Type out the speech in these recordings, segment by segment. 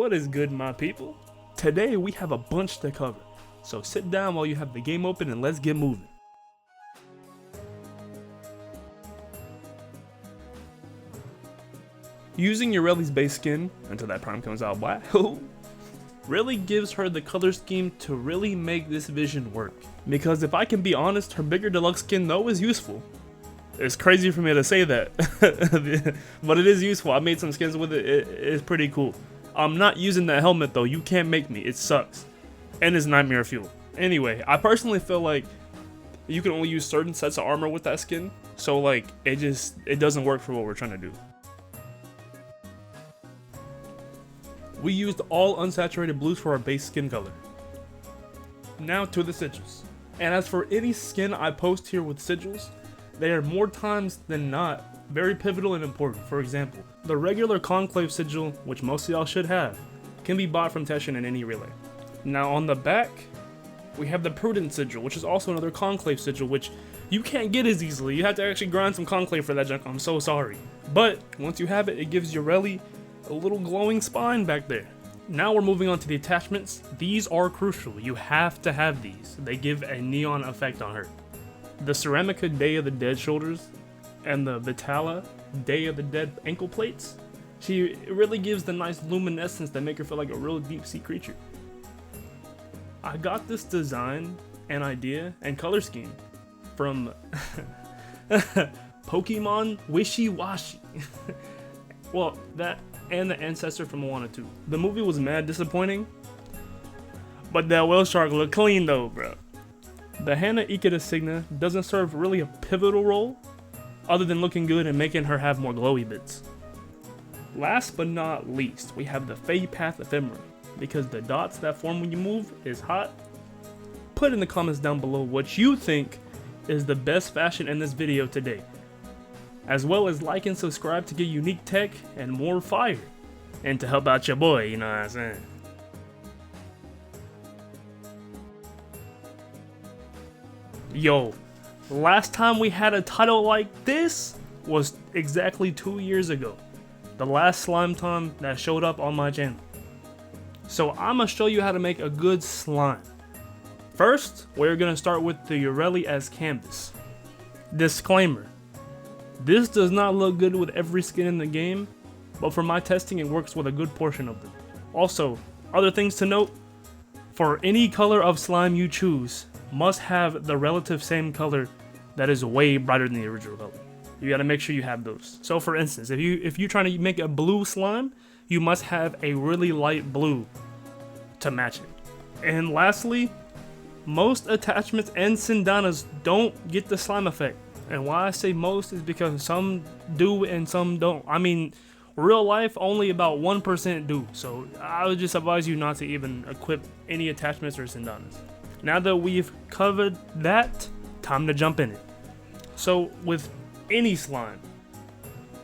What is good, my people? Today we have a bunch to cover, so sit down while you have the game open and let's get moving. Using Yareli's base skin until that prime comes out black really gives her the color scheme to really make this vision work. Because if I can be honest, her bigger deluxe skin though is useful. It's crazy for me to say that, but it is useful. I made some skins with it, it's pretty cool. I'm not using that helmet though, you can't make me, it sucks. And it's nightmare fuel. Anyway, I personally feel like you can only use certain sets of armor with that skin, so like, it doesn't work for what we're trying to do. We used all unsaturated blues for our base skin color. Now to the sigils. And as for any skin I post here with sigils, they are more times than not very pivotal and important. For example, the regular Conclave sigil, which most of y'all should have, can be bought from Teshin in any relay. Now on the back, we have the Prudent sigil, which is also another Conclave sigil, which you can't get as easily. You have to actually grind some Conclave for that junk, I'm so sorry. But once you have it, it gives Yareli a little glowing spine back there. Now we're moving on to the attachments. These are crucial, you have to have these. They give a neon effect on her. The Ceramica Day of the Dead shoulders and the Vitala Day of the Dead ankle plates, it really gives the nice luminescence that make her feel like a real deep sea creature. I got this design and idea and color scheme from Pokemon Wishy-Washy. Well, that and the ancestor from Moana 2. The movie was mad disappointing, but that whale shark looked clean though, bro. The Hana Ikeda Signa doesn't serve really a pivotal role, other than looking good and making her have more glowy bits. Last but not least, we have the Fey Path Ephemera, because the dots that form when you move is hot. Put in the comments down below what you think is the best fashion in this video today. As well as like and subscribe to get unique tech and more fire. And to help out your boy, you know what I'm saying? Yo, last time we had a title like this was exactly 2 years ago. The last slime time that showed up on my channel. So I'ma show you how to make a good slime. First, we're gonna start with the Yareli as canvas. Disclaimer. This does not look good with every skin in the game, but for my testing it works with a good portion of them. Also, other things to note, for any color of slime you choose, must have the relative same color that is way brighter than the original color. You gotta make sure you have those. So for instance, if you're trying to make a blue slime, you must have a really light blue to match it. And lastly, most attachments and Sindanas don't get the slime effect. And why I say most is because some do and some don't. I mean, real life, only about 1% do. So I would just advise you not to even equip any attachments or Sindanas. Now that we've covered that, time to jump in it. So with any slime,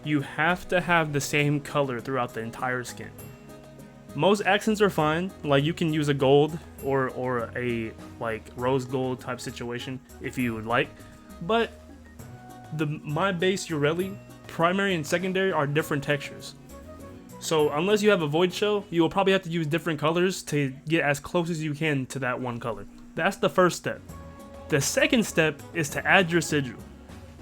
you have to have the same color throughout the entire skin. Most accents are fine, like you can use a gold or a like rose gold type situation if you would like, but my base Yareli, primary and secondary are different textures. So unless you have a void shell, you will probably have to use different colors to get as close as you can to that one color. That's the first step. The second step is to add your sigil.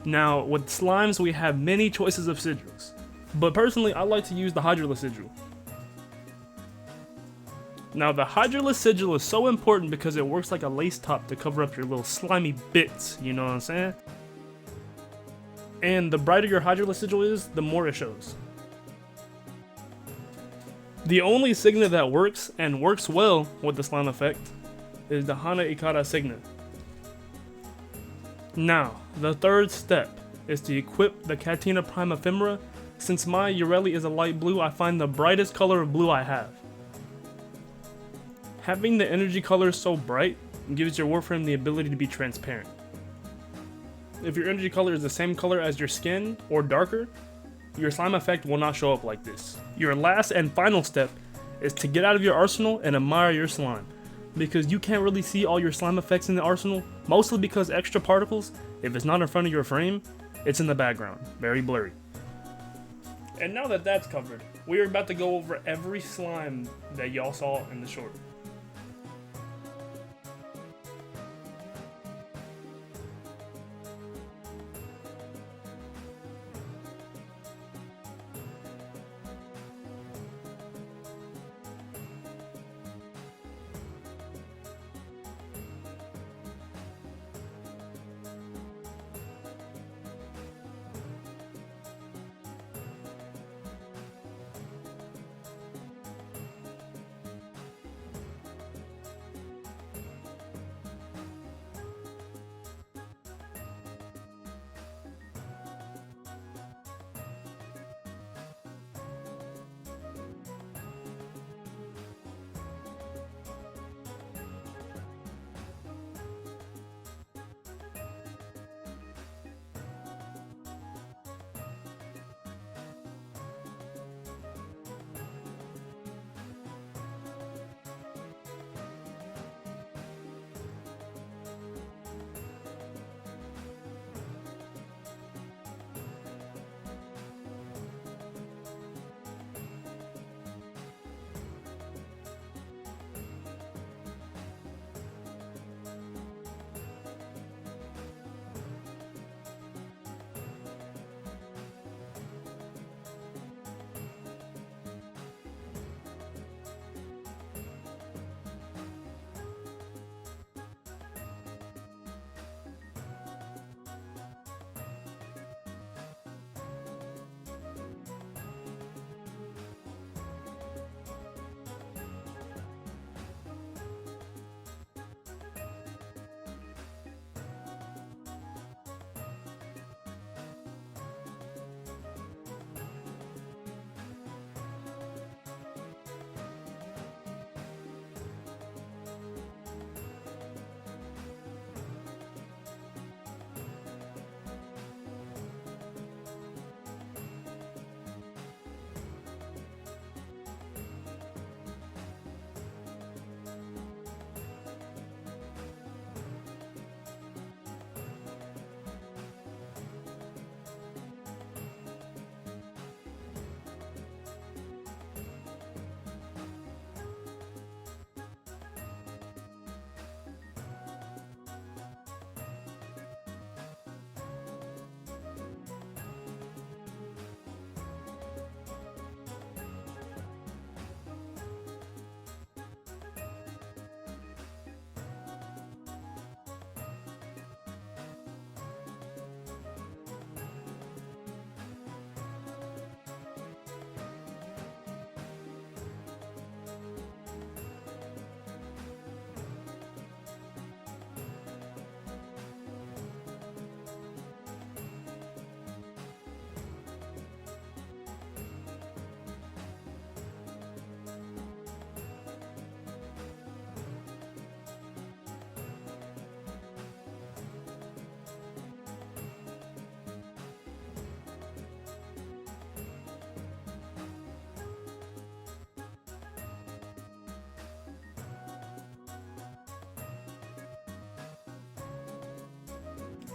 Now with slimes we have many choices of sigils, but personally I like to use the Hydrolith sigil. Now the Hydrolith sigil is so important because it works like a lace top to cover up your little slimy bits, you know what I'm saying? And the brighter your Hydrolith sigil is, the more it shows. The only Signa that works, and works well with the slime effect, is the Hana Ikeda Signa. Now, the third step is to equip the Katina Prime Ephemera. Since my Yareli is a light blue, I find the brightest color of blue I have. Having the energy color so bright gives your Warframe the ability to be transparent. If your energy color is the same color as your skin or darker, your slime effect will not show up like this. Your last and final step is to get out of your arsenal and admire your slime, because you can't really see all your slime effects in the arsenal, mostly because extra particles, if it's not in front of your frame, it's in the background, very blurry. And now that that's covered, We are about to go over every slime that y'all saw in the short.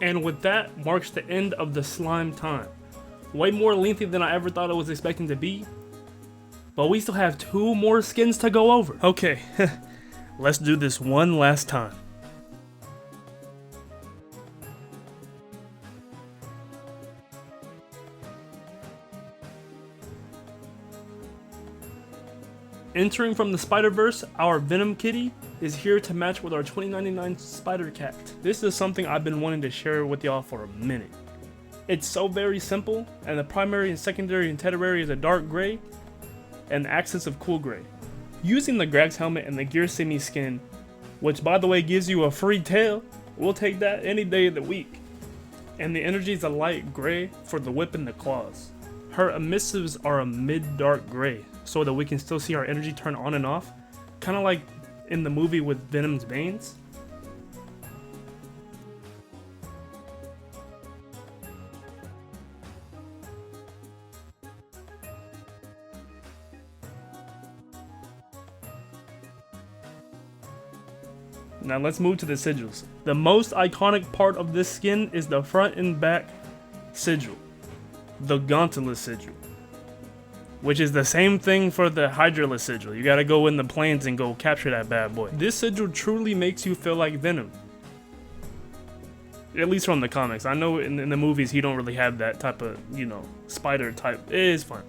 And with that marks the end of the slime time. Way more lengthy than I ever thought it was expecting to be. But we still have 2 more skins to go over. Okay, let's do this one last time. Entering from the Spider-Verse, our Venom Kitty is here to match with our 2099 Spider Cat. This is something I've been wanting to share with y'all for a minute. It's so very simple, and the primary and secondary and tertiary is a dark gray, and the accents of cool gray. Using the Grax helmet and the Gear Simi skin, which by the way gives you a free tail, we'll take that any day of the week. And the energy is a light gray for the whip and the claws. Her emissives are a mid-dark gray, so that we can still see our energy turn on and off, kind of like in the movie with Venom's Banes. Now let's move to the sigils. The most iconic part of this skin is the front and back sigil, the Gauntlet sigil. which is the same thing for the Hydraless sigil. You gotta go in the plains and go capture that bad boy. This sigil truly makes you feel like Venom. At least from the comics. I know in the movies he don't really have that type of, you know, spider type. It is fun.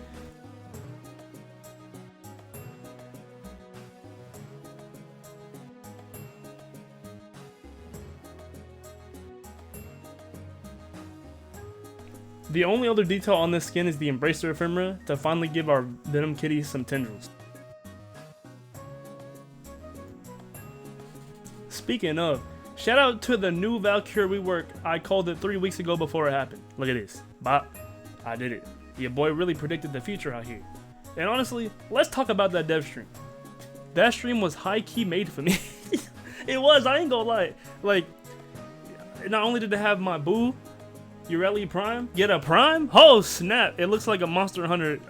The only other detail on this skin is the Embracer ephemera to finally give our Venom Kitty some tendrils. Speaking of, shout out to the new Valkyrie rework. I called it 3 weeks ago before it happened. Look at this. Bop. I did it. Your boy really predicted the future out here. And honestly, let's talk about that dev stream. That stream was high-key made for me. It was, I ain't gonna lie. Like, not only did it have my boo, Yareli Prime, get a Prime? Oh snap, it looks like a Monster Hunter,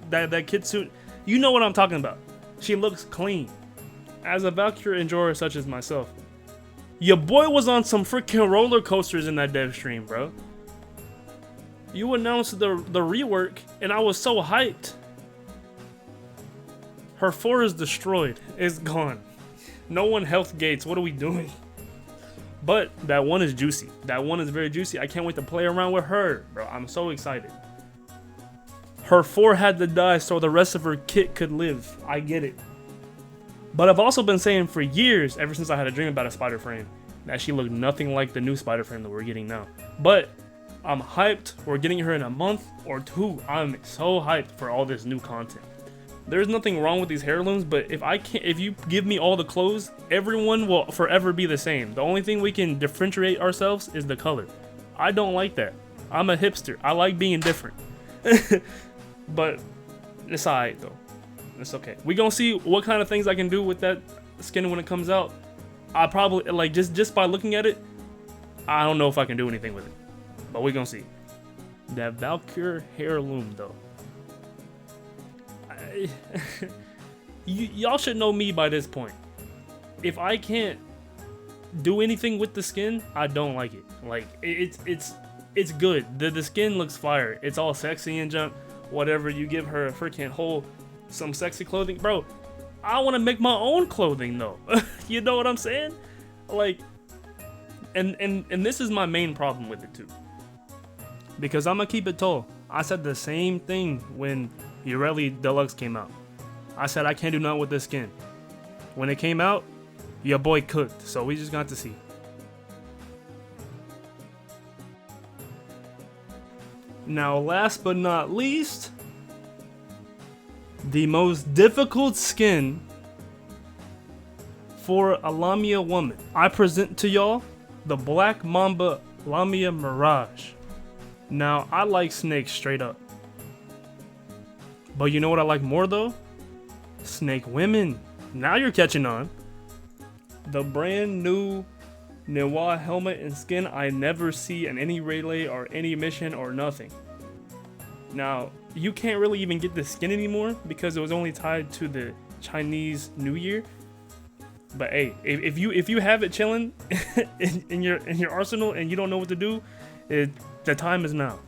that kid suit. You know what I'm talking about. She looks clean. As a Valkyrie enjoyer such as myself, your boy was on some freaking roller coasters in that dev stream, bro. You announced the rework and I was so hyped. Her 4 is destroyed, it's gone. No one health gates, what are we doing? But that one is juicy. That one is very juicy. I can't wait to play around with her, bro. I'm so excited. Her 4 had to die so the rest of her kit could live. I get it. But I've also been saying for years, ever since I had a dream about a spider frame, that she looked nothing like the new spider frame that we're getting now. But I'm hyped. We're getting her in a month or 2. I'm so hyped for all this new content. There's nothing wrong with these heirlooms, but if you give me all the clothes, everyone will forever be the same. The only thing we can differentiate ourselves is the color. I don't like that. I'm a hipster. I like being different. But it's alright though. It's okay. We gonna see what kind of things I can do with that skin when it comes out. I probably, like, just by looking at it, I don't know if I can do anything with it. But we gonna see. That Valkyrie heirloom though. Y'all should know me by this point. If I can't do anything with the skin, I don't like it. Like, it's good. The skin looks fire. It's all sexy and junk. Whatever, you give her a freaking whole some sexy clothing, bro. I want to make my own clothing though. You know what I'm saying? Like, and this is my main problem with it too. Because I'm gonna keep it tall. I said the same thing when Yareli Deluxe came out. I said I can't do nothing with this skin. When it came out, your boy cooked, so we just got to see. Now, last but not least, the most difficult skin for a Lamia woman. I present to y'all the Black Mamba Lamia Mirage. Now, I like snakes straight up. But you know what I like more though? Snake women. Now you're catching on. The brand new Noir helmet and skin I never see in any relay or any mission or nothing. Now, you can't really even get the skin anymore because it was only tied to the Chinese New Year. But hey, if you have it chilling in your arsenal and you don't know what to do, the time is now.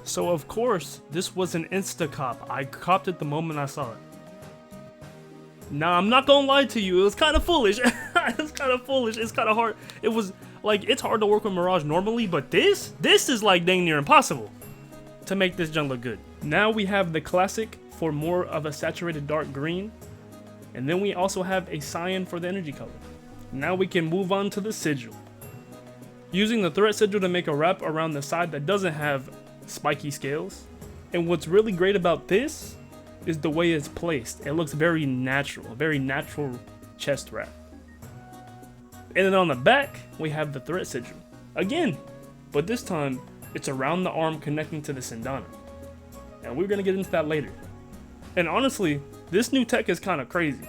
So of course, this was an insta-cop. I copped it the moment I saw it. Now, I'm not gonna lie to you, it was kind of foolish. It's kind of foolish, it's kind of hard. It was, like, it's hard to work with Mirage normally, but this is like dang near impossible to make this junk look good. Now we have the classic for more of a saturated dark green. And then we also have a cyan for the energy color. Now we can move on to the sigil. Using the threat sigil to make a wrap around the side that doesn't have spiky scales. And what's really great about this is the way it's placed. It looks very natural, a very natural chest wrap. And then on the back, we have the threat sigil. Again, but this time, it's around the arm connecting to the Sindana. And we're gonna get into that later. And honestly, this new tech is kind of crazy.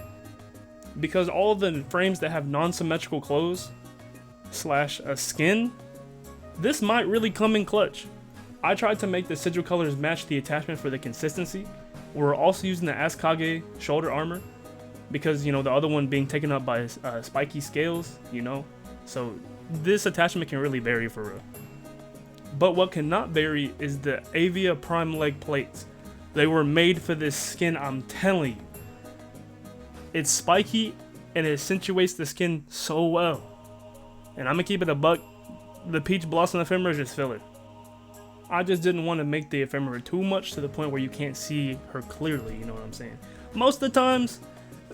Because all the frames that have non-symmetrical clothes / a skin, this might really come in clutch. I tried to make the sigil colors match the attachment for the consistency. We're also using the Askage shoulder armor because, you know, the other one being taken up by spiky scales, you know. So this attachment can really vary for real. But what cannot vary is the Avia Prime leg plates. They were made for this skin, I'm telling you. It's spiky and it accentuates the skin so well. And I'm gonna keep it a buck. The Peach Blossom ephemera is just filler. I just didn't want to make the ephemera too much to the point where you can't see her clearly, you know what I'm saying? Most of the times,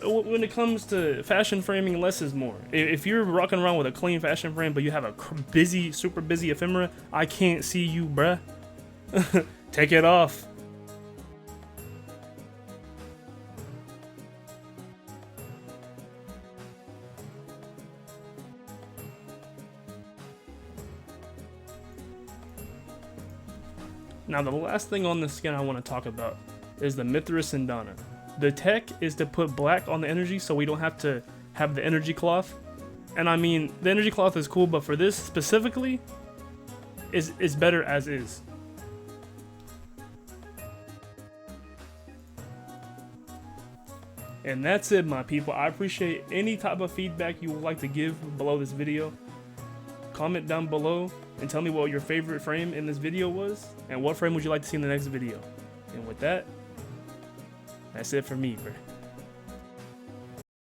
when it comes to fashion framing, less is more. If you're rocking around with a clean fashion frame, but you have a busy, super busy ephemera, I can't see you, bruh. Take it off. Now the last thing on the skin I want to talk about is the Mithras and Donna. The tech is to put black on the energy so we don't have to have the energy cloth. And I mean, the energy cloth is cool, but for this specifically, is better as is. And that's it, my people. I appreciate any type of feedback you would like to give below this video. Comment down below and tell me what your favorite frame in this video was, and what frame would you like to see in the next video. And with that, that's it for me, bro.